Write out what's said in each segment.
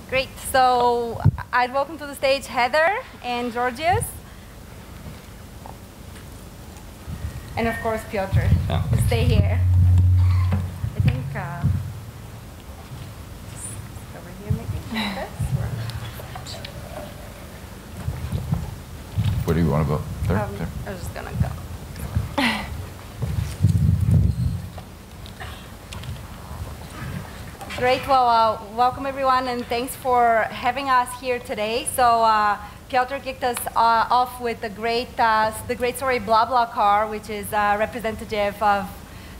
Great. So I'd welcome to the stage Heather and Georgios. And of course, Piotr. Yeah. Stay here. I think just over here maybe. Like this. Where do you want to go? There? There. I was just going to go. Great. Well, welcome everyone, and thanks for having us here today. So Piotr kicked us off with the great story BlaBlaCar, which is representative of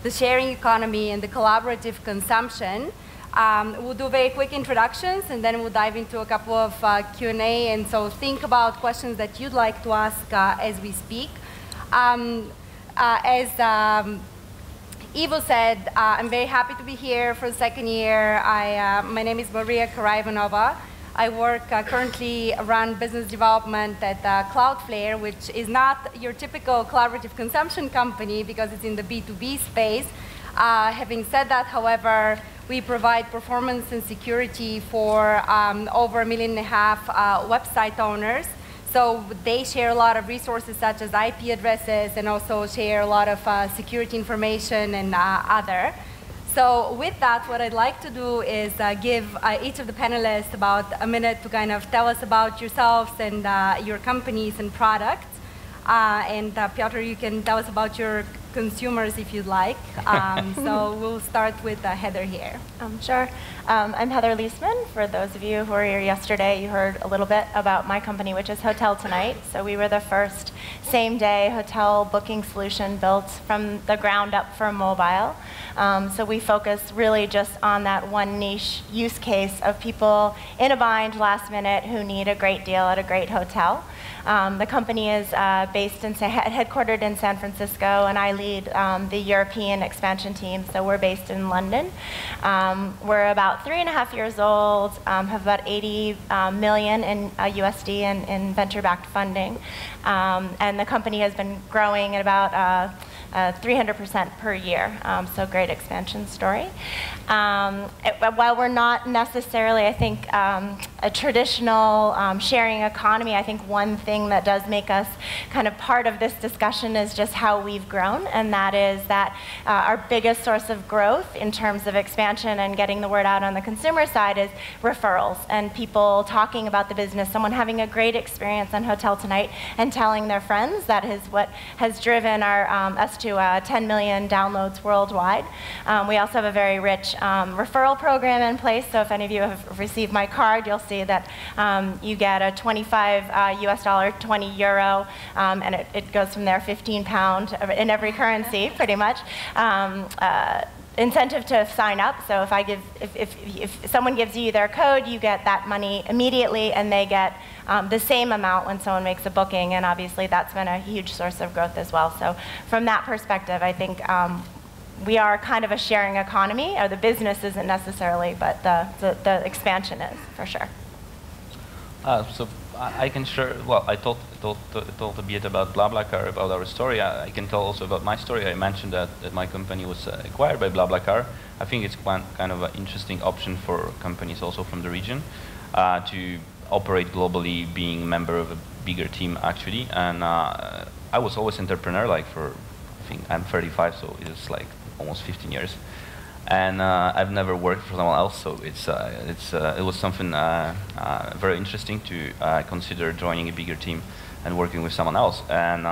the sharing economy and the collaborative consumption. We'll do very quick introductions, and then we'll dive into a couple of Q&A. And so think about questions that you'd like to ask as we speak. Ivo said, I'm very happy to be here for the second year. My name is Maria Karaivanova. I work currently run business development at CloudFlare, which is not your typical collaborative consumption company because it's in the B2B space. Having said that, however, we provide performance and security for over 1.5 million website owners. So they share a lot of resources such as IP addresses and also share a lot of security information and other. So with that, what I'd like to do is give each of the panelists about a minute to kind of tell us about yourselves and your companies and products. And Piotr, you can tell us about your consumers if you'd like. So we'll start with Heather here. Sure. I'm Heather Leisman. For those of you who were here yesterday, you heard a little bit about my company, which is HotelTonight. So we were the first same-day hotel booking solution built from the ground up for mobile. So we focus really just on that one niche use case of people in a bind last minute who need a great deal at a great hotel. The company is headquartered in San Francisco, and I lead the European expansion team, so we're based in London. We're about 3.5 years old, have about 80 million in USD in venture-backed funding, and the company has been growing at about 300% per year, so great expansion story. While we're not necessarily, I think, a traditional sharing economy, I think one thing that does make us kind of part of this discussion is just how we've grown, and that is that our biggest source of growth in terms of expansion and getting the word out on the consumer side is referrals and people talking about the business, someone having a great experience on HotelTonight and telling their friends. That is what has driven us to 10 million downloads worldwide. We also have a very rich referral program in place, so if any of you have received my card, you'll see that you get a $25 US, 20 euro, and it goes from there, 15 pound in every currency, pretty much. Incentive to sign up. So if someone gives you their code, you get that money immediately, and they get the same amount when someone makes a booking. And obviously, that's been a huge source of growth as well. So from that perspective, I think we are kind of a sharing economy. Or the business isn't necessarily, but the expansion is for sure. So I can share. Well, I told a bit about BlaBlaCar, about our story. I can tell also about my story. I mentioned that my company was acquired by BlaBlaCar. I think it's kind of an interesting option for companies also from the region to operate globally, being a member of a bigger team actually. And I was always entrepreneur, like I think I'm 35, so it's like almost 15 years. And I've never worked for someone else, so it was something very interesting to consider joining a bigger team and working with someone else. And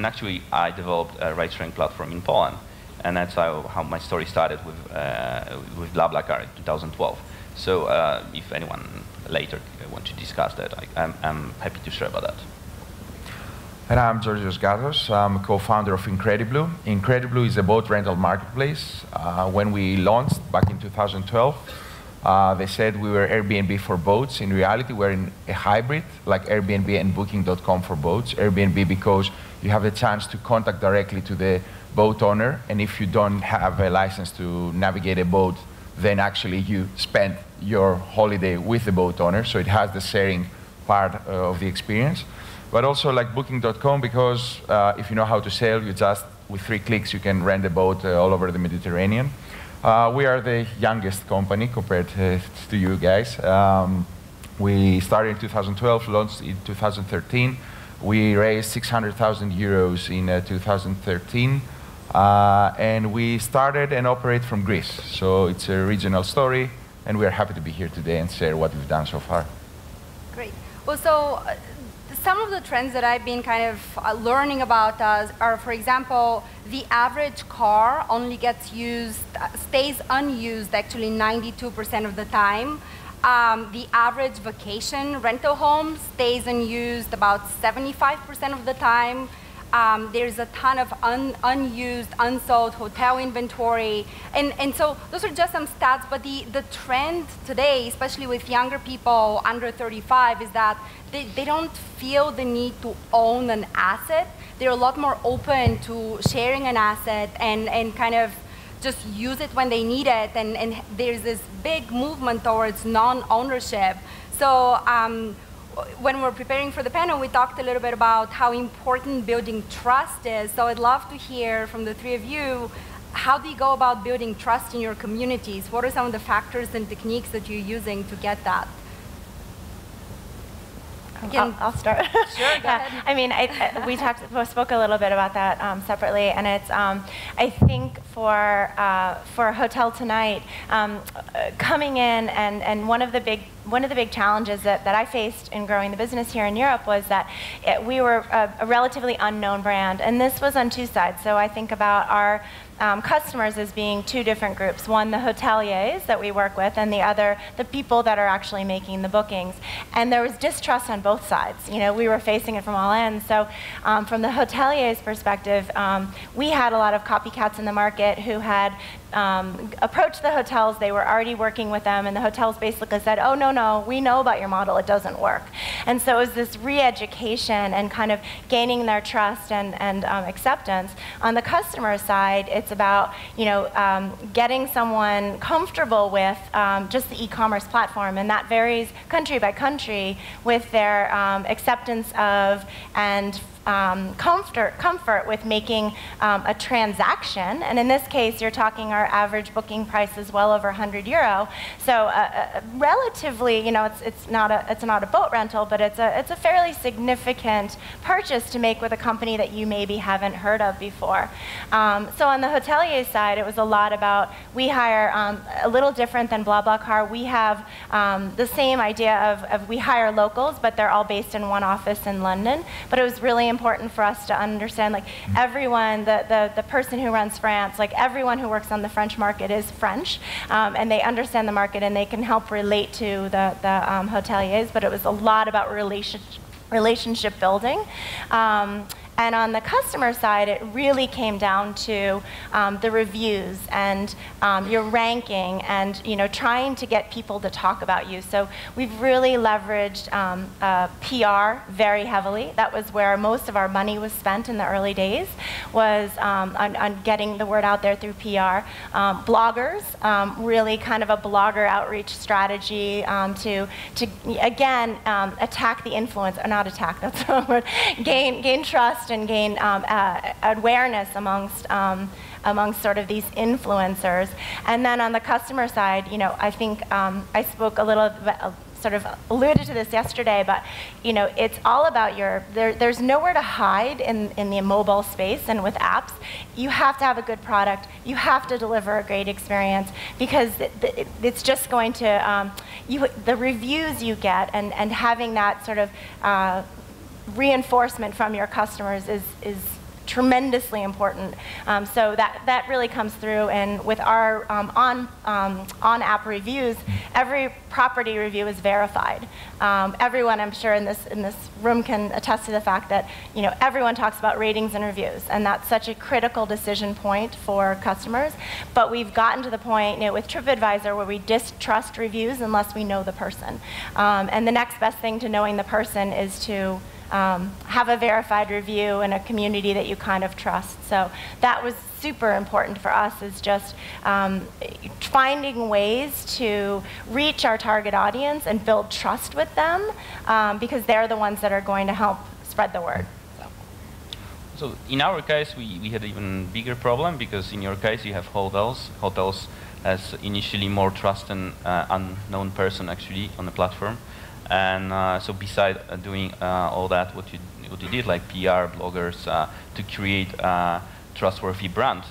actually, I developed a ride-sharing platform in Poland, and that's how my story started with BlaBlaCar in 2012. So if anyone later wants to discuss that, I'm happy to share about that. And I'm Georgios Gatos. I'm a co-founder of Incrediblue. Incrediblue is a boat rental marketplace. When we launched back in 2012, they said we were Airbnb for boats. In reality, we're in a hybrid, like Airbnb and Booking.com for boats. Airbnb because you have the chance to contact directly to the boat owner, and if you don't have a license to navigate a boat, then actually you spend your holiday with the boat owner, so it has the sharing part of the experience. But also like Booking.com, because if you know how to sail, you just, with 3 clicks, you can rent a boat all over the Mediterranean. We are the youngest company compared to you guys. We started in 2012, launched in 2013. We raised 600,000 euros in 2013. And we started and operate from Greece. So it's a regional story, and we are happy to be here today and share what we've done so far. Great. Well, so some of the trends that I've been kind of learning about are, for example, the average car only gets used, stays unused actually 92% of the time. The average vacation rental home stays unused about 75% of the time. There's a ton of unused, unsold hotel inventory. And so those are just some stats, but the trend today, especially with younger people under 35, is that they don't feel the need to own an asset. They're a lot more open to sharing an asset and kind of just use it when they need it. And there's this big movement towards non-ownership. So when we're preparing for the panel, we talked a little bit about how important building trust is. So I'd love to hear from the three of you, how do you go about building trust in your communities? What are some of the factors and techniques that you're using to get that? I'll start. Sure, go ahead. I mean, we spoke a little bit about that separately, and it's I think for HotelTonight, coming in and one of the big challenges that I faced in growing the business here in Europe was that we were a relatively unknown brand, and this was on two sides. So I think about our customers as being two different groups. One, the hoteliers that we work with, and the other, the people that are actually making the bookings. And there was distrust on both sides. You know, we were facing it from all ends. So from the hoteliers' perspective, we had a lot of copycats in the market who had approached the hotels. They were already working with them, and the hotels basically said, oh, no, we know about your model. It doesn't work. And so it was this re-education and kind of gaining their trust and acceptance. On the customer side, it's about getting someone comfortable with just the e-commerce platform, and that varies country by country with their acceptance of and comfort with making a transaction. And in this case, you're talking our average booking price is well over 100 euro. So relatively, it's not a boat rental, but it's a fairly significant purchase to make with a company that you maybe haven't heard of before. So on the hotelier side, it was a lot about, we hire a little different than BlaBlaCar. We have the same idea of we hire locals, but they're all based in one office in London. But it was really important for us to understand, like, everyone, the person who runs France, like everyone who works on the French market is French, and they understand the market and they can help relate to the hoteliers, but it was a lot about relationship building. And on the customer side, it really came down to the reviews and your ranking and trying to get people to talk about you. So we've really leveraged PR very heavily. That was where most of our money was spent in the early days, was on getting the word out there through PR. Bloggers, really kind of a blogger outreach strategy to again, attack the influence, or not attack, that's the wrong word, gain trust and gain awareness amongst sort of these influencers. And then on the customer side, I think I spoke a little bit, sort of alluded to this yesterday, but it's all about there's nowhere to hide in the mobile space and with apps. You have to have a good product. You have to deliver a great experience, because it's just going to, the reviews you get and having that sort of reinforcement from your customers is tremendously important. So that really comes through, and with our on-app reviews, every property review is verified. Everyone, I'm sure, in this room can attest to the fact that everyone talks about ratings and reviews, and that's such a critical decision point for customers. But we've gotten to the point with TripAdvisor where we distrust reviews unless we know the person. And the next best thing to knowing the person is to have a verified review in a community that you kind of trust. So that was super important for us, is just finding ways to reach our target audience and build trust with them, because they're the ones that are going to help spread the word. So in our case, we had an even bigger problem, because in your case you have hotels as initially more trust and unknown person actually on the platform. And so beside doing all that, what you did, like PR, bloggers, to create a trustworthy brand,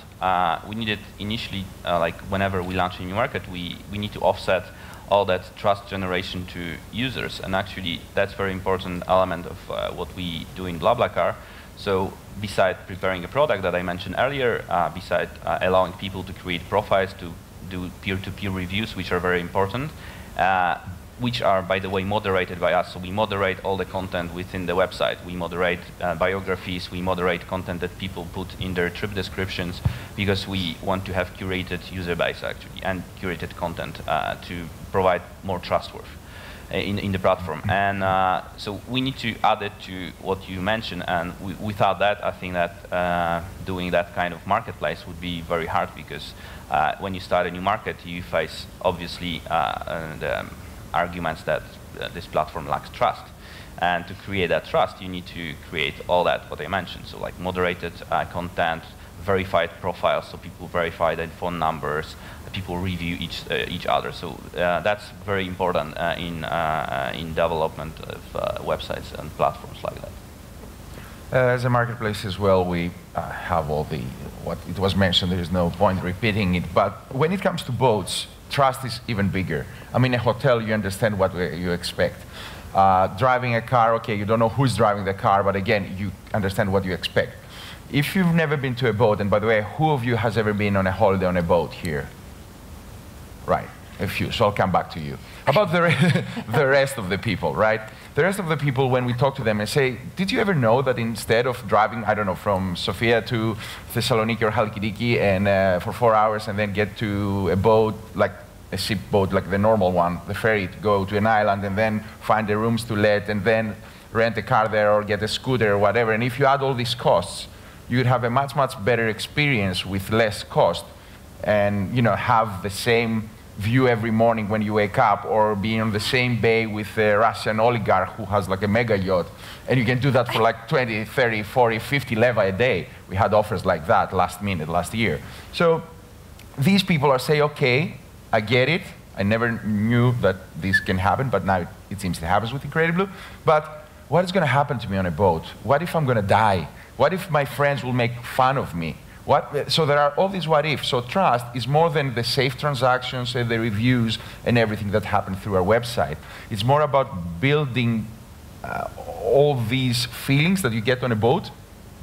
we needed initially, like whenever we launch a new market, we need to offset all that trust generation to users. And actually, that's a very important element of what we do in BlaBlaCar. So beside preparing a product that I mentioned earlier, beside allowing people to create profiles, to do peer-to-peer reviews, which are very important, which are, by the way, moderated by us. So we moderate all the content within the website. We moderate biographies. We moderate content that people put in their trip descriptions, because we want to have curated user base, actually, and curated content to provide more trustworthy in the platform. And so we need to add it to what you mentioned. And without that, I think that doing that kind of marketplace would be very hard, because when you start a new market, you face, obviously, the arguments that this platform lacks trust. And to create that trust, you need to create all that, what I mentioned. So like moderated content, verified profiles, so people verify their phone numbers, people review each other. So that's very important in development of websites and platforms like that. As a marketplace as well, we have all the, what it was mentioned, there is no point repeating it, but when it comes to boats, trust is even bigger. I mean, a hotel, you understand what you expect. Driving a car, okay, you don't know who's driving the car, but again, you understand what you expect. If you've never been to a boat, and by the way, who of you has ever been on a holiday on a boat here? Right, a few, so I'll come back to you. About the rest of the people, right? The rest of the people, when we talk to them and say, did you ever know that instead of driving, I don't know, from Sofia to Thessaloniki or Halkidiki and for 4 hours and then get to a boat, like a ship boat, like the normal one, the ferry, to go to an island and then find the rooms to let and then rent a car there or get a scooter or whatever, and if you add all these costs, you'd have a much, much better experience with less cost and, you know, have the same view every morning when you wake up, or be on the same bay with a Russian oligarch who has like a mega yacht, and you can do that for like 20, 30, 40, 50 leva a day. We had offers like that last year. So these people are saying, okay, I get it. I never knew that this can happen, but now it seems it happens with Incrediblue. But what is going to happen to me on a boat? What if I'm going to die? What if my friends will make fun of me? So there are all these what ifs. So trust is more than the safe transactions and the reviews and everything that happened through our website. It's more about building all these feelings that you get on a boat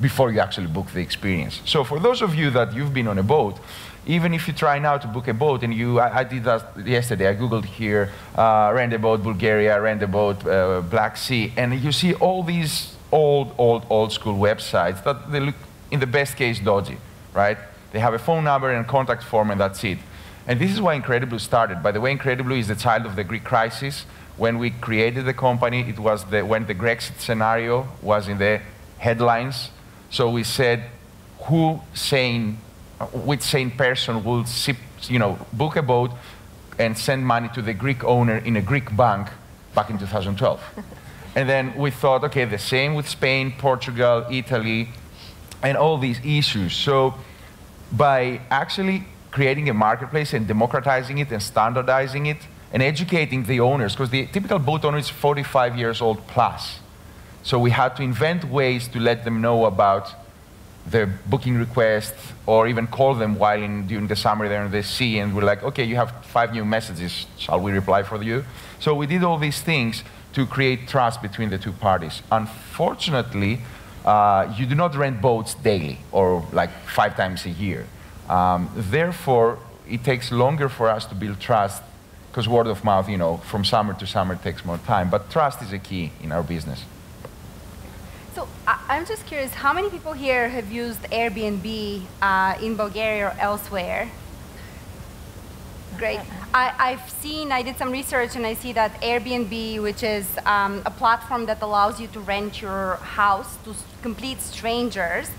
before you actually book the experience. So for those of you that you've been on a boat, even if you try now to book a boat, and I did that yesterday, I Googled here, rent a boat Bulgaria, rent a boat Black Sea, and you see all these old school websites that they look, in the best case, dodgy. Right? They have a phone number and a contact form, and that's it. And this is why Incrediblue started. By the way, Incrediblue is the child of the Greek crisis. When we created the company, it was when the Brexit scenario was in the headlines. So we said, which sane person will book a boat and send money to the Greek owner in a Greek bank back in 2012? And then we thought, okay, the same with Spain, Portugal, Italy, and all these issues. So by actually creating a marketplace and democratizing it and standardizing it and educating the owners, because the typical boat owner is 45 years old plus. So we had to invent ways to let them know about their booking request, or even call them while during the summer they're in the sea, and we're like, okay, you have 5 new messages, shall we reply for you? So we did all these things to create trust between the two parties. Unfortunately, you do not rent boats daily or like 5 times a year. Therefore, it takes longer for us to build trust, because word of mouth, from summer to summer takes more time. But trust is a key in our business. So I'm just curious, how many people here have used Airbnb in Bulgaria or elsewhere? Great. I did some research, and I see that Airbnb, which is a platform that allows you to rent your house to complete strangers,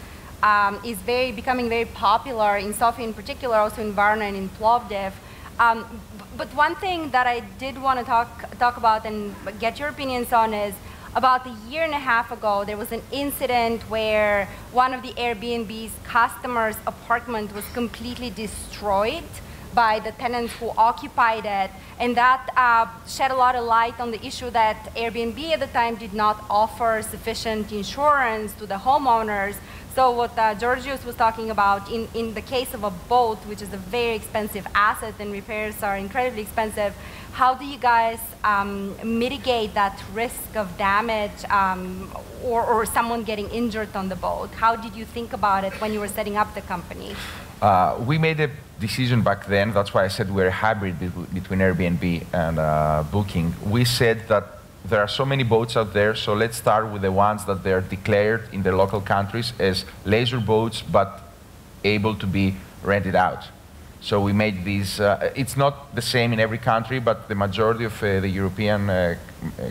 is becoming very popular in Sofia in particular, also in Varna and in Plovdiv. But one thing that I did want to talk about and get your opinions on is, about a year and a half ago, there was an incident where one of the Airbnb's customers' apartment was completely destroyed by the tenants who occupied it. And that shed a lot of light on the issue that Airbnb at the time did not offer sufficient insurance to the homeowners. So what Georgios was talking about, in the case of a boat, which is a very expensive asset and repairs are incredibly expensive, how do you guys mitigate that risk of damage or someone getting injured on the boat? How did you think about it when you were setting up the company? We made a decision back then. That's why I said we're a hybrid between Airbnb and Booking. We said that there are so many boats out there, so let's start with the ones that they're declared in their local countries as leisure boats, but able to be rented out. So we made these, it's not the same in every country, but the majority of the European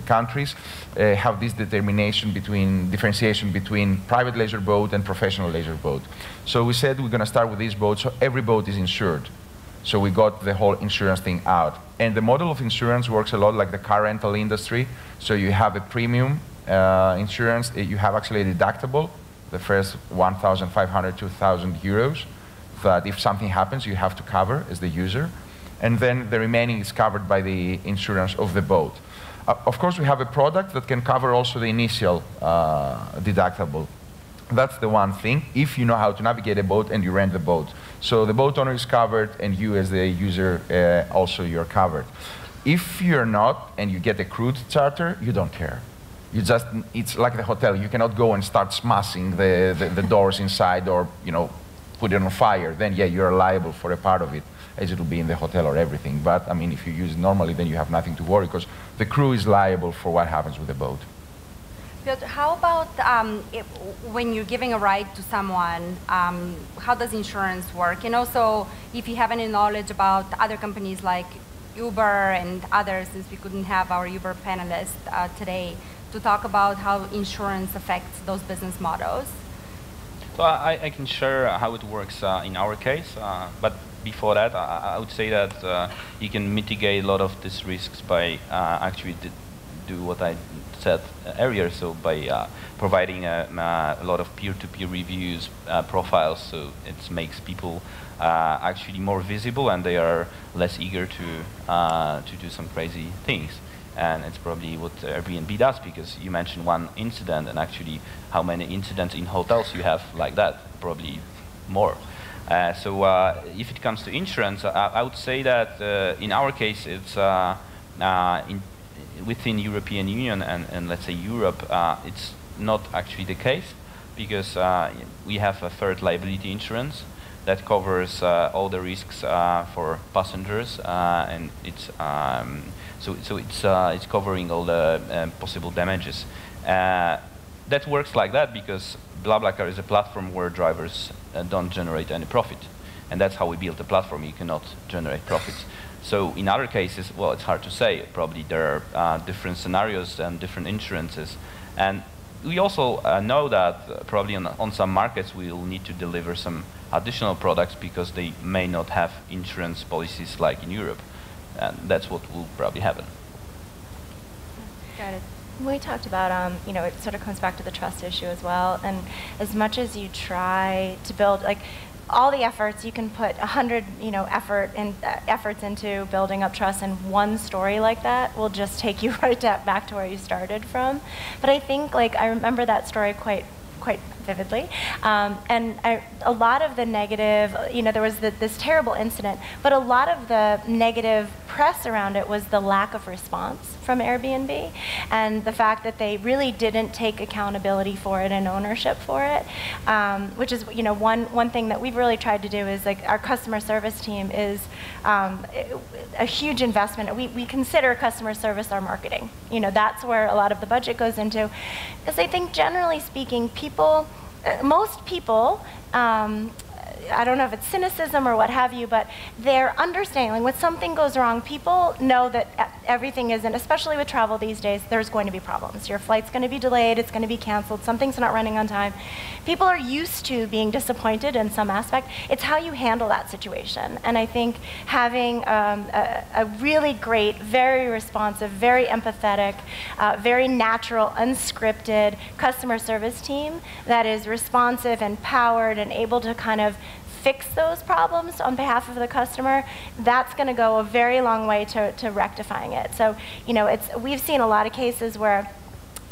countries have this differentiation between private leisure boat and professional leisure boat. So we said we're going to start with these boats, so every boat is insured. So we got the whole insurance thing out. And the model of insurance works a lot like the car rental industry. So you have a premium insurance, you have actually a deductible, the first 1,500, 2,000 euros, that if something happens, you have to cover as the user. And then the remaining is covered by the insurance of the boat. Of course, we have a product that can cover also the initial deductible. That's the one thing, if you know how to navigate a boat and you rent the boat. So the boat owner is covered, and you as the user, also you're covered. If you're not, and you get a crude charter, you don't care. You just, it's like the hotel. You cannot go and start smashing the doors inside or, you know, put it on fire. Then, yeah, you're liable for a part of it, as it will be in the hotel or everything. But, I mean, if you use it normally, then you have nothing to worry, because the crew is liable for what happens with the boat. Piotr, how about when you're giving a ride to someone, how does insurance work? And also, if you have any knowledge about other companies like Uber and others, since we couldn't have our Uber panelists today, to talk about how insurance affects those business models. So I can share how it works in our case, but before that, I would say that you can mitigate a lot of these risks by actually do what I said earlier, so by providing a lot of peer-to-peer reviews, profiles, so it makes people actually more visible, and they are less eager to do some crazy things. And it's probably what Airbnb does, because you mentioned one incident, and actually how many incidents in hotels you have like that? Probably more. So if it comes to insurance, I would say that in our case, it's within European Union and let's say Europe, it's not actually the case, because we have a third liability insurance that covers all the risks for passengers, and it's so it's covering all the possible damages. That works like that because BlaBlaCar is a platform where drivers don't generate any profit, and that's how we built the platform. You cannot generate profits. So in other cases, well, it's hard to say. Probably there are different scenarios and different insurances, and we also know that probably on some markets we will need to deliver some additional products because they may not have insurance policies like in Europe, and that's what will probably happen. Got it. We talked about, you know, it sort of comes back to the trust issue as well, and as much as you try to build, like, all the efforts, you can put 100, you know, efforts into building up trust, and one story like that will just take you right back to where you started from. But I think, like, I remember that story quite vividly, and a lot of the negative, you know, there was this terrible incident, but a lot of the negative press around it was the lack of response from Airbnb, and the fact that they really didn't take accountability for it and ownership for it, which is, you know, one thing that we've really tried to do is, like, our customer service team is a huge investment. We consider customer service our marketing. You know, that's where a lot of the budget goes into, because I think generally speaking, most people, I don't know if it's cynicism or what have you, but they're understanding when something goes wrong, people know that everything isn't, especially with travel these days, there's going to be problems. Your flight's going to be delayed, it's going to be canceled, something's not running on time. People are used to being disappointed in some aspect. It's how you handle that situation. And I think having a really great, very responsive, very empathetic, very natural, unscripted customer service team that is responsive, empowered, and able to kind of fix those problems on behalf of the customer, that's going to go a very long way to rectifying it. So, we've seen a lot of cases where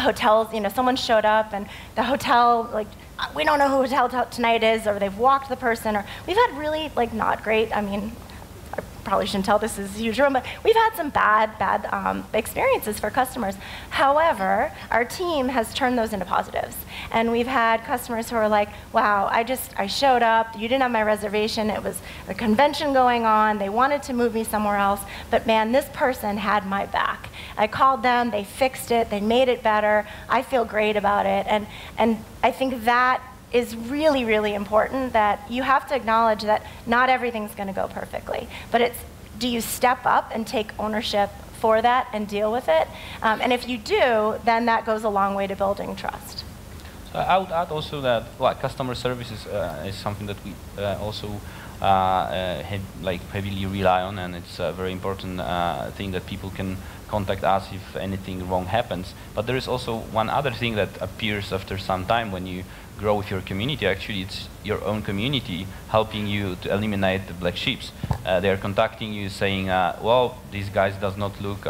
hotels, someone showed up and the hotel, like, we don't know who HotelTonight is, or they've walked the person, or we've had really, like, not great, I probably shouldn't tell this is a huge room, but we've had some bad experiences for customers. However, our team has turned those into positives. And we've had customers who are like, wow, I showed up, you didn't have my reservation, it was a convention going on, they wanted to move me somewhere else, but man, this person had my back. I called them, they fixed it, they made it better, I feel great about it. And I think that is really, really important, that you have to acknowledge that not everything's going to go perfectly. But it's, do you step up and take ownership for that and deal with it? And if you do, then that goes a long way to building trust. So I would add also that customer service is something that we also heavily rely on, and it's a very important thing that people can contact us if anything wrong happens. But there is also one other thing that appears after some time when you grow with your community. Actually, it's your own community helping you to eliminate the black sheep. They're contacting you saying, well, this guy does not look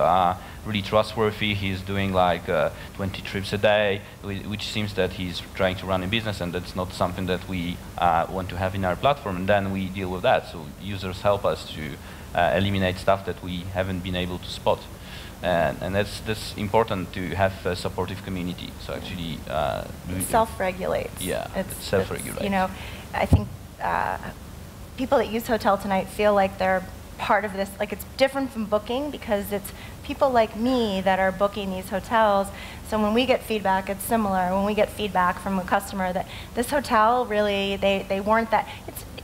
really trustworthy. He's doing like 20 trips a day, which seems that he's trying to run a business, and that's not something that we want to have in our platform. And then we deal with that. So users help us to eliminate stuff that we haven't been able to spot. And that's important to have a supportive community. So actually, it self-regulates. Yeah, it self-regulates. I think people that use HotelTonight feel like they're part of this. Like, it's different from booking because it's people like me that are booking these hotels. So when we get feedback, it's similar. When we get feedback from a customer that this hotel really, they weren't that.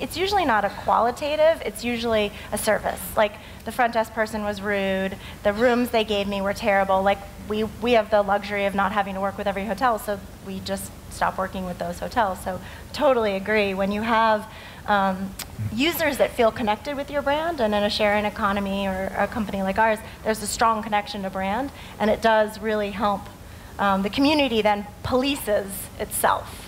It's usually not a qualitative, it's usually a service. Like, the front desk person was rude, the rooms they gave me were terrible. Like, we have the luxury of not having to work with every hotel, so we just stop working with those hotels. So totally agree. When you have users that feel connected with your brand, and in a sharing economy or a company like ours, there's a strong connection to brand, and it does really help. The community then polices itself.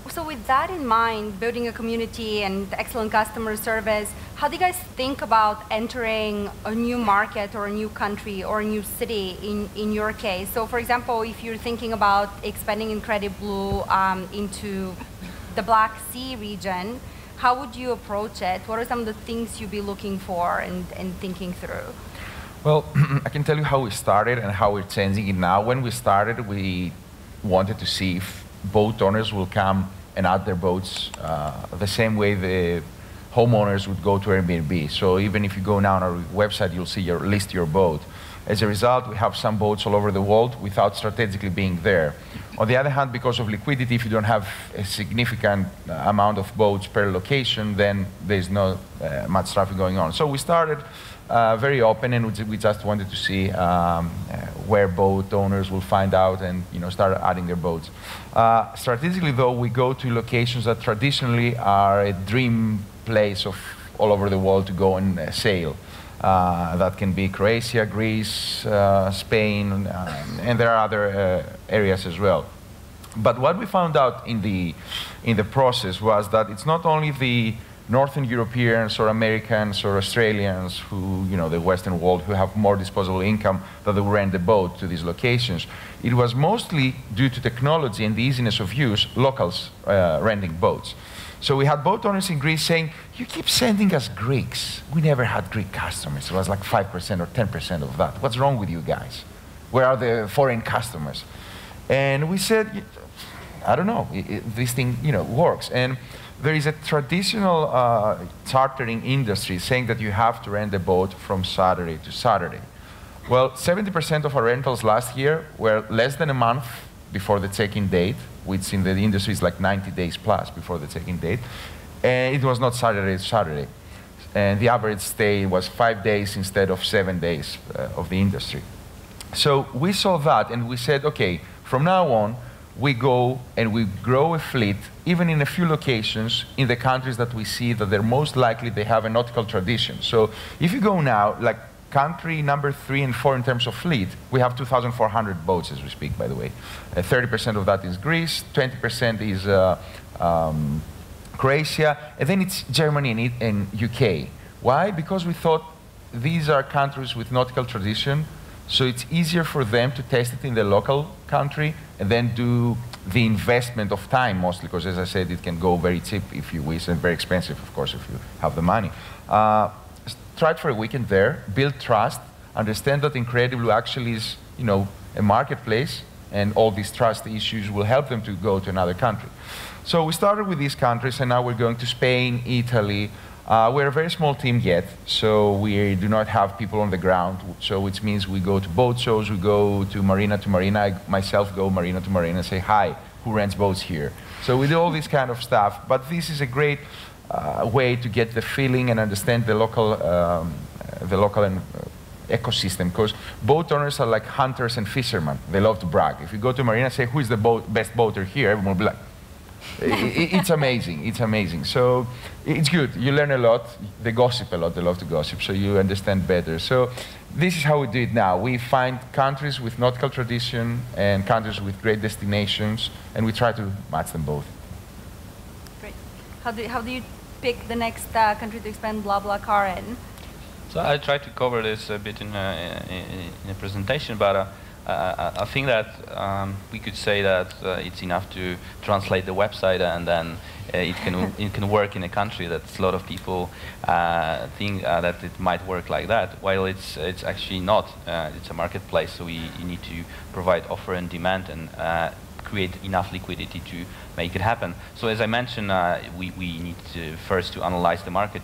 So with that in mind, building a community and excellent customer service, how do you guys think about entering a new market or a new country or a new city in your case? So for example, if you're thinking about expanding Incrediblue into the Black Sea region, how would you approach it? What are some of the things you'd be looking for and thinking through? Well, I can tell you how we started and how we're changing it now. When we started, we wanted to see if boat owners will come and add their boats the same way the homeowners would go to Airbnb. So even if you go now on our website, you'll see list your boat. As a result, we have some boats all over the world without strategically being there. On the other hand, because of liquidity, if you don't have a significant amount of boats per location, then there's not much traffic going on. So we started very open, and we just wanted to see where boat owners will find out and start adding their boats. Strategically, though, we go to locations that traditionally are a dream place of all over the world to go and sail. That can be Croatia, Greece, Spain, and there are other areas as well. But what we found out in the process was that it's not only the Northern Europeans or Americans or Australians who, the Western world, who have more disposable income that they rent the boat to these locations. It was mostly due to technology and the easiness of use, locals renting boats. So we had boat owners in Greece saying, you keep sending us Greeks. We never had Greek customers. It was like 5% or 10% of that. What's wrong with you guys? Where are the foreign customers? And we said, I don't know, this thing works. And there is a traditional chartering industry saying that you have to rent a boat from Saturday to Saturday. Well, 70% of our rentals last year were less than a month before the check-in date, which in the industry is like 90 days plus before the check-in date. And it was not Saturday to Saturday. And the average stay was 5 days instead of 7 days of the industry. So we saw that, and we said, okay, from now on, we go and we grow a fleet, even in a few locations in the countries that we see that they're most likely they have a nautical tradition. So if you go now, like country number 3 and 4 in terms of fleet, we have 2,400 boats as we speak, by the way. 30% of that is Greece, 20% is Croatia, and then it's Germany and UK. Why? Because we thought these are countries with nautical tradition, so it's easier for them to test it in the local country and then do the investment of time mostly, because as I said, it can go very cheap if you wish, and very expensive, of course, if you have the money. Try it for a weekend there, build trust, understand that Incrediblue actually is, you know, a marketplace, and all these trust issues will help them to go to another country. So we started with these countries, and now we're going to Spain, Italy. We're a very small team yet, so we do not have people on the ground, so which means we go to boat shows, we go to marina. I myself go marina to marina and say, hi, who rents boats here? So we do all this kind of stuff, but this is a great way to get the feeling and understand the local ecosystem, because boat owners are like hunters and fishermen. They love to brag. If you go to marina and say, who is the best boater here, everyone will be like, it's amazing, it's amazing. So it's good, you learn a lot, they gossip a lot, they love to gossip, so you understand better. So this is how we do it now. We find countries with nautical tradition and countries with great destinations, and we try to match them both. Great. How do you pick the next country to expand BlaBlaCar in? So I tried to cover this a bit in a presentation, but I think that we could say that it's enough to translate the website, and then it can work in a country that a lot of people think that it might work like that, while it's actually not. It's a marketplace, so you need to provide offer and demand and create enough liquidity to make it happen. So as I mentioned, we need to first to analyze the market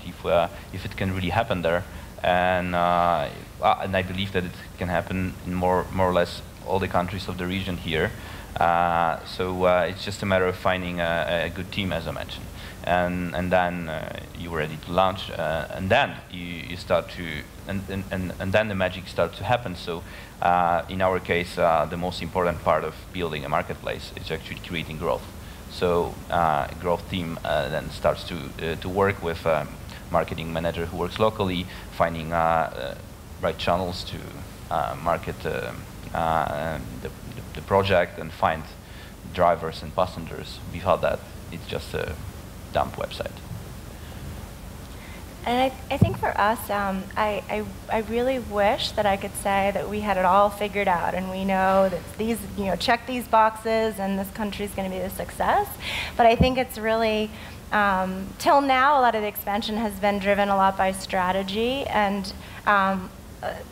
if it can really happen there. And I believe that it can happen in more or less all the countries of the region here. So it's just a matter of finding a good team, as I mentioned, and then you're ready to launch, and then you start to, and then the magic starts to happen. So in our case, the most important part of building a marketplace is actually creating growth. So a growth team then starts to work with marketing manager who works locally, finding right channels to market the project and find drivers and passengers. Without that, it's just a dump website. And I think for us, I really wish that I could say that we had it all figured out and we know that these, check these boxes and this country is going to be a success. But I think it's really, till now, a lot of the expansion has been driven a lot by strategy and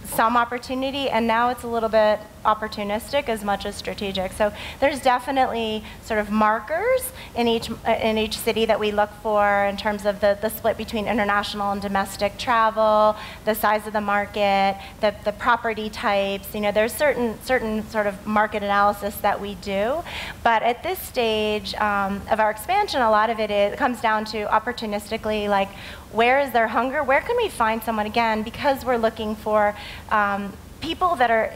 some opportunity, and now it's a little bit opportunistic as much as strategic. So there's definitely sort of markers in each city that we look for in terms of the split between international and domestic travel, the size of the market, the property types. There's certain sort of market analysis that we do. But at this stage of our expansion, a lot of it comes down to opportunistically, like, where is their hunger? Where can we find someone, again, because we're looking for people that are,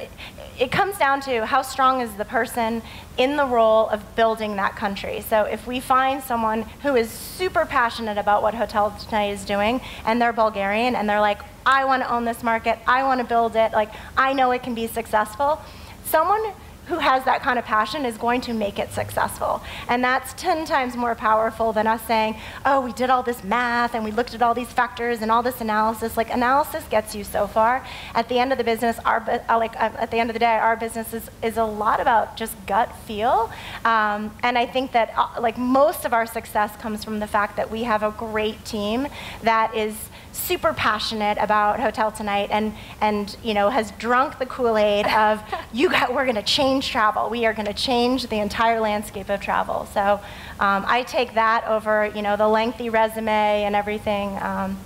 it comes down to how strong is the person in the role of building that country. So if we find someone who is super passionate about what HotelTonight is doing, and they're Bulgarian, and they're like, I want to own this market, I want to build it, like, I know it can be successful, someone who has that kind of passion is going to make it successful. And that's 10 times more powerful than us saying, oh, we did all this math and we looked at all these factors and all this analysis. Like, analysis gets you so far. At the end of the business, at the end of the day, our business is a lot about just gut feel. And I think that most of our success comes from the fact that we have a great team that is super passionate about HotelTonight and has drunk the Kool-Aid of we're going to change travel. We are going to change the entire landscape of travel. So I take that over the lengthy resume and everything.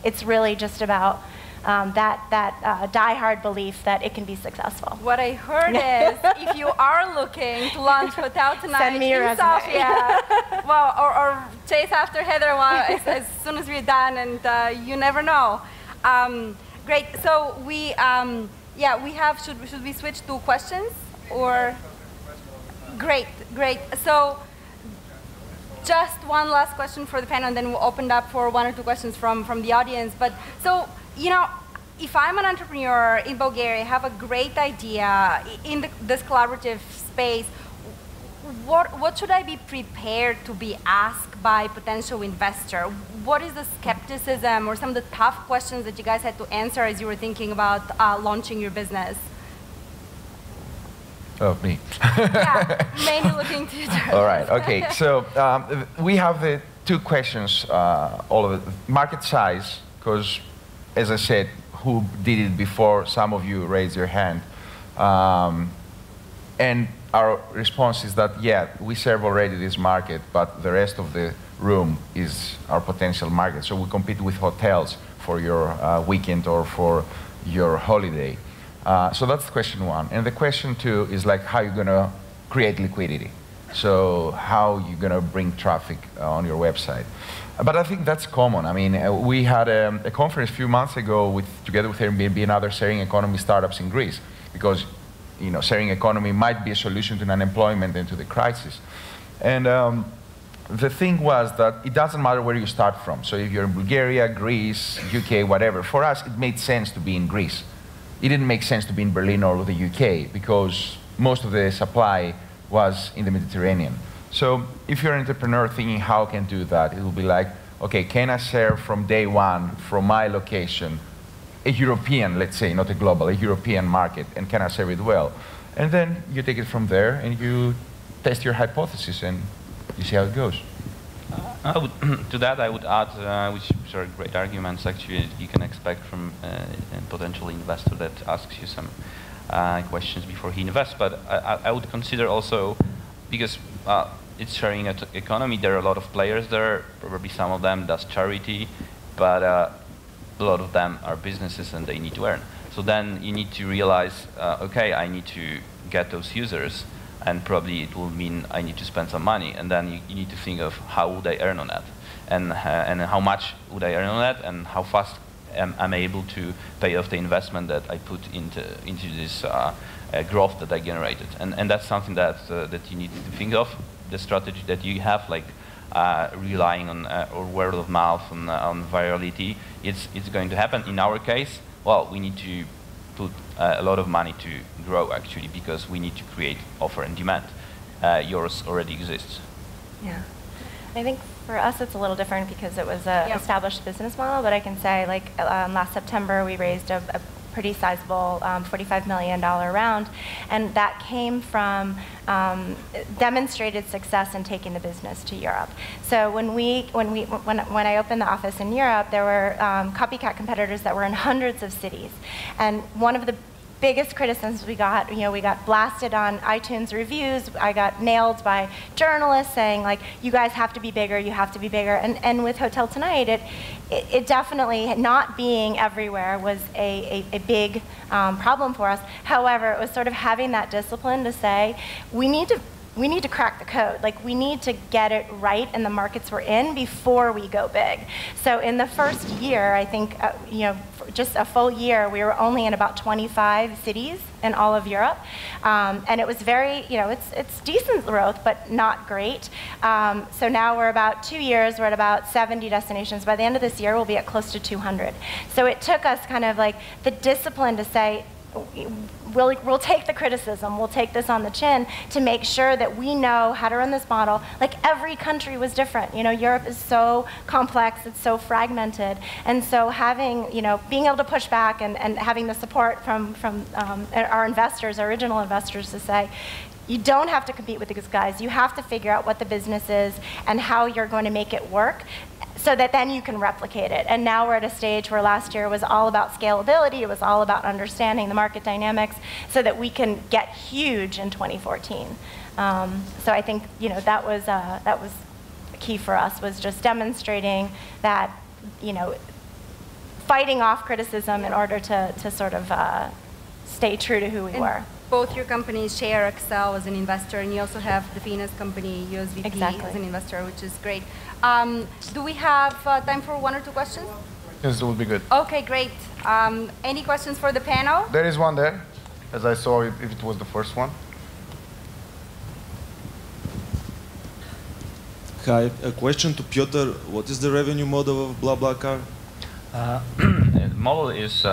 It's really just about that die-hard belief that it can be successful. What I heard is, if you are looking to launch HotelTonight send me your in resume. Sofia, well, or chase after Heather as soon as we're done, and you never know. Great. So we have. Should we switch to questions or? Great. So just one last question for the panel, and then we'll open it up for one or two questions from the audience. But so, if I'm an entrepreneur in Bulgaria, have a great idea in this collaborative space, what should I be prepared to be asked by potential investor? What is the skepticism or some of the tough questions that you guys had to answer as you were thinking about launching your business? Oh, me. Yeah, mainly looking to you. All right, okay. So we have the two questions, all of it. Market size, because as I said, who did it before? Some of you raised your hand. And our response is that, yeah, we serve already this market, but the rest of the room is our potential market. So we compete with hotels for your weekend or for your holiday. So that's question one. And the question two is like how you're going to create liquidity. So how you're going to bring traffic on your website. But I think that's common. I mean, we had a conference a few months ago together with Airbnb and other sharing economy startups in Greece, because sharing economy might be a solution to unemployment and to the crisis. And the thing was that it doesn't matter where you start from. So if you're in Bulgaria, Greece, UK, whatever, for us it made sense to be in Greece. It didn't make sense to be in Berlin or the UK because most of the supply was in the Mediterranean. So if you're an entrepreneur thinking how I can do that, it will be like, okay, can I serve from day one from my location a European, let's say, not a global, a European market, and can I serve it well? And then you take it from there and you test your hypothesis and you see how it goes. To that I would add, which are great arguments actually you can expect from a potential investor that asks you some questions before he invests, but I would consider also, because it's sharing economy, there are a lot of players there, probably some of them does charity, but a lot of them are businesses and they need to earn. So then you need to realize, okay, I need to get those users, and probably it will mean I need to spend some money, and then you need to think of how would I earn on that, and how much would I earn on that, and how fast am I able to pay off the investment that I put into this growth that I generated, and that's something that that you need to think of. The strategy that you have, like relying on or word of mouth on virality, it's going to happen. In our case, well, we need to put a lot of money to grow actually, because we need to create offer and demand. Yours already exists. Yeah, I think for us it's a little different because it was an established business model, but I can say like last September we raised a pretty sizable $45 million round, and that came from demonstrated success in taking the business to Europe. So when I opened the office in Europe, there were copycat competitors that were in hundreds of cities, and one of the biggest criticisms we got blasted on iTunes reviews. I got nailed by journalists saying like, you guys have to be bigger, you have to be bigger. And with HotelTonight, it definitely, not being everywhere was a big problem for us. However, it was sort of having that discipline to say, we need to crack the code. Like, we need to get it right in the markets we're in before we go big. So in the first year, I think, just a full year, we were only in about 25 cities in all of Europe. And it was very, it's decent growth, but not great. So now we're about 2 years, we're at about 70 destinations. By the end of this year, we'll be at close to 200. So it took us kind of like the discipline to say, we'll take the criticism, we'll take this on the chin to make sure that we know how to run this model. Like, every country was different. Europe is so complex, it's so fragmented. And so having, being able to push back and having the support from our investors, our original investors, to say, you don't have to compete with these guys. You have to figure out what the business is and how you're going to make it work, so that then you can replicate it. And now we're at a stage where last year was all about scalability, it was all about understanding the market dynamics so that we can get huge in 2014. So I think that was key for us, was just demonstrating that, fighting off criticism in order to sort of stay true to who we were. Both your companies share Excel as an investor, and you also have the Venus company, USVP, exactly, as an investor, which is great. Do we have time for 1 or 2 questions? Yes, that would be good. Okay, great. Any questions for the panel? There is one there, as I saw if it was the first one. Hi, a question to Piotr. What is the revenue model of BlaBlaCar? The model is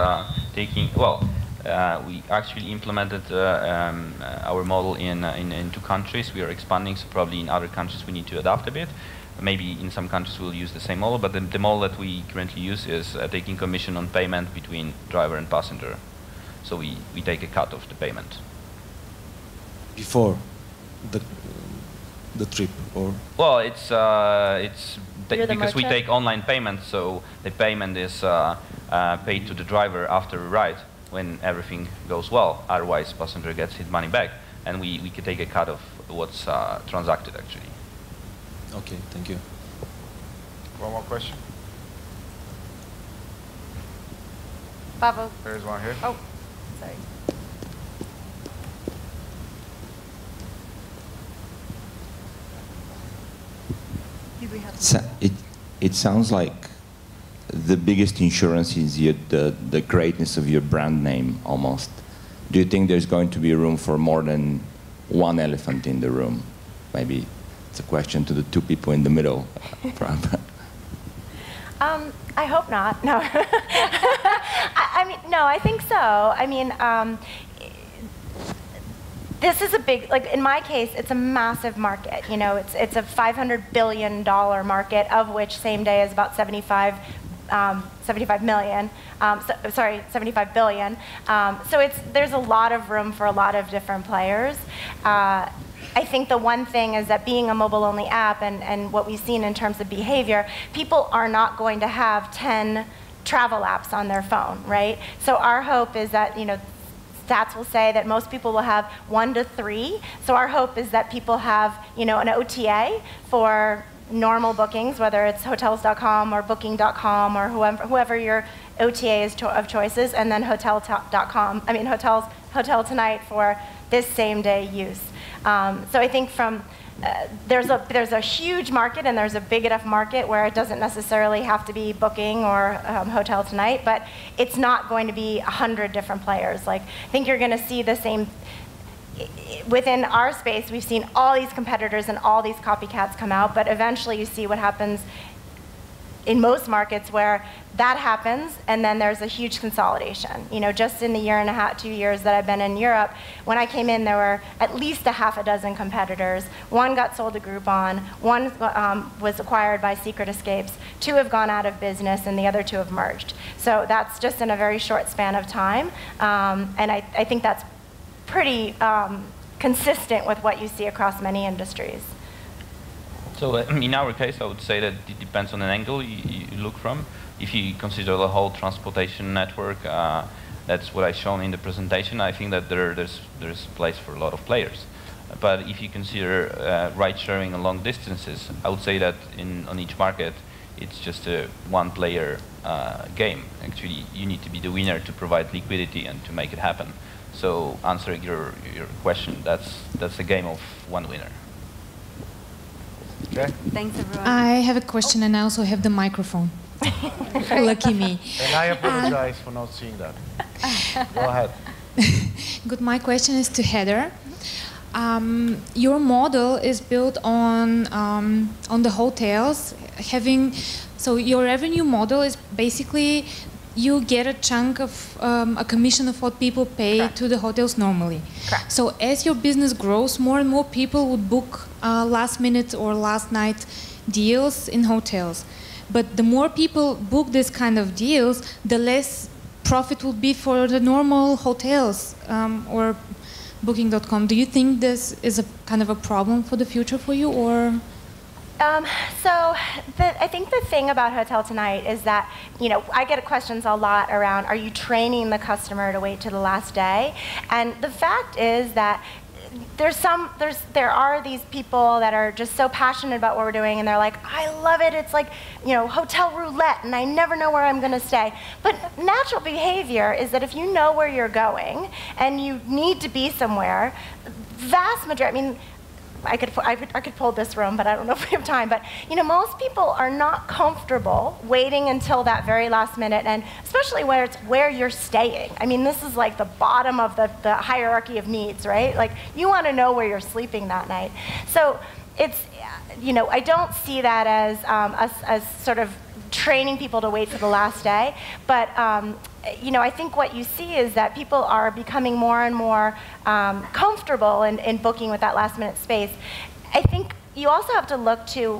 taking, well, We actually implemented our model in 2 countries. We are expanding, so probably in other countries we need to adapt a bit. Maybe in some countries we'll use the same model, but the model that we currently use is taking commission on payment between driver and passenger. So we take a cut of the payment. Before the trip, or? Well, it's because we merchant? take online payments, so the payment is paid to the driver after a ride when everything goes well. Otherwise, passenger gets his money back, and we can take a cut of what's transacted actually. Okay, thank you. One more question. Pavel. There's one here. Oh, sorry. It sounds like the biggest insurance is the greatness of your brand name, almost. Do you think there's going to be room for more than one elephant in the room? Maybe it's a question to the 2 people in the middle. I hope not. No. I mean, no, I think so. I mean, this is a big, like in my case, it's a massive market. You know, it's a $500 billion market, of which same day is about 75 million. Sorry, 75 billion. So there's a lot of room for a lot of different players. I think the one thing is that being a mobile-only app and what we've seen in terms of behavior, people are not going to have 10 travel apps on their phone, right? So our hope is that, you know, stats will say that most people will have 1 to 3. So our hope is that people have, you know, an OTA for normal bookings, whether it's hotels.com or booking.com or whoever your OTA is of choices, and then hotel.com, I mean HotelTonight for this same day use. So I think from there's a huge market, and there's a big enough market where it doesn't necessarily have to be Booking or HotelTonight, but it's not going to be 100 different players. Like, I think you're going to see the same. Within our space, we've seen all these competitors and all these copycats come out, but eventually you see what happens in most markets where that happens, and then there's a huge consolidation. You know, just in the year and a half, 2 years that I've been in Europe, when I came in, there were at least a half a dozen competitors. 1 got sold to Groupon, 1 was acquired by Secret Escapes, 2 have gone out of business, and the other 2 have merged. So that's just in a very short span of time, and I think that's pretty consistent with what you see across many industries. So in our case, I would say that it depends on an angle you look from. If you consider the whole transportation network, that's what I've shown in the presentation. I think that there's place for a lot of players. But if you consider ride-sharing and long distances, I would say that on each market, it's just a one-player game. Actually, you need to be the winner to provide liquidity and to make it happen. So answering your question, that's a game of one winner. Okay. Thanks, everyone. I have a question, and I also have the microphone. Lucky me. And I apologize for not seeing that. Go ahead. Good. My question is to Heather. Your model is built on the hotels so your revenue model is basically you get a chunk of a commission of what people pay Correct. to the hotels normally. Correct. So as your business grows, more and more people would book last minute or last night deals in hotels. But the more people book this kind of deals, the less profit will be for the normal hotels or Booking.com. Do you think this is a kind of a problem for the future for you, or? I think the thing about HotelTonight is that, you know, I get questions a lot around, are you training the customer to wait to the last day? And the fact is that there are these people that are just so passionate about what we're doing, and they're like, I love it. It's like, you know, hotel roulette, and I never know where I'm going to stay. But natural behavior is that if you know where you're going and you need to be somewhere, vast majority, I mean, I could pull this room, but I don't know if we have time. But you know, most people are not comfortable waiting until that very last minute, and especially where it's where you're staying. I mean, this is like the bottom of the hierarchy of needs, right? Like, you want to know where you're sleeping that night. So it's, you know, I don't see that as sort of training people to wait for the last day, but I think what you see is that people are becoming more and more comfortable in booking with that last minute space. I think you also have to look to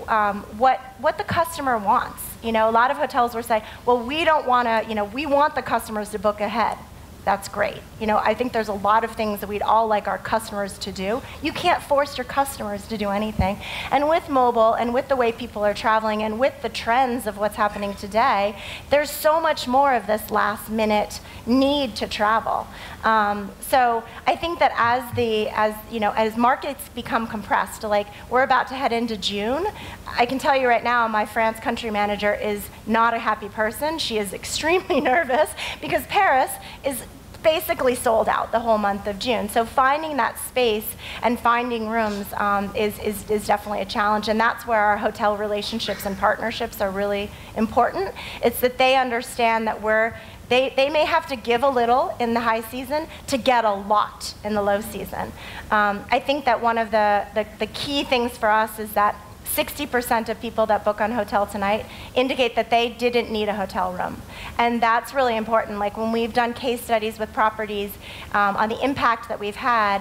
what the customer wants. A lot of hotels will say, well, we don't want to, we want the customers to book ahead. That's great. I think there's a lot of things that we'd all like our customers to do. You can't force your customers to do anything. And with mobile and with the way people are traveling and with the trends of what's happening today, there's so much more of this last minute need to travel. So I think that as markets become compressed, like we're about to head into June, I can tell you right now, my France country manager is not a happy person. She is extremely nervous because Paris is basically sold out the whole month of June. So finding that space and finding rooms is definitely a challenge, and that's where our hotel relationships and partnerships are really important. It's that they understand that they may have to give a little in the high season to get a lot in the low season. I think that one of the key things for us is that 60% of people that book on HotelTonight indicate that they didn't need a hotel room. And that's really important. Like when we've done case studies with properties on the impact that we've had,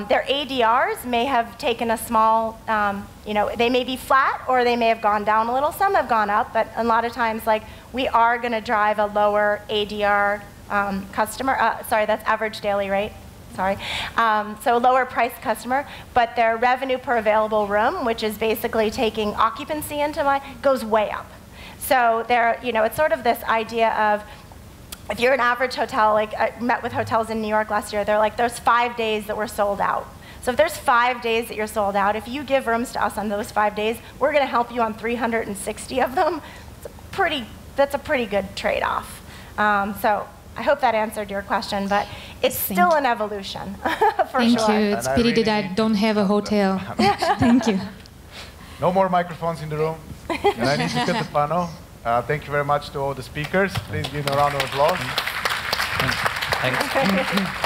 their ADRs may have taken a small, they may be flat or they may have gone down a little. Some have gone up, but a lot of times we are going to drive a lower ADR customer. Sorry, that's average daily rate. Sorry. So a lower price customer, but their revenue per available room, which is basically taking occupancy into goes way up. So it's sort of this idea of, if you're an average hotel, like I met with hotels in New York last year, they're like, there's 5 days that we're sold out. So if there's 5 days that you're sold out, if you give rooms to us on those 5 days, we're going to help you on 360 of them. That's a pretty good trade-off. So I hope that answered your question, but it's still an evolution, for sure. Thank you. It's pity that I don't have a hotel. Thank you. No more microphones in the room. And I need to cut the panel. Thank you very much to all the speakers. Please give them a round of applause. Thanks.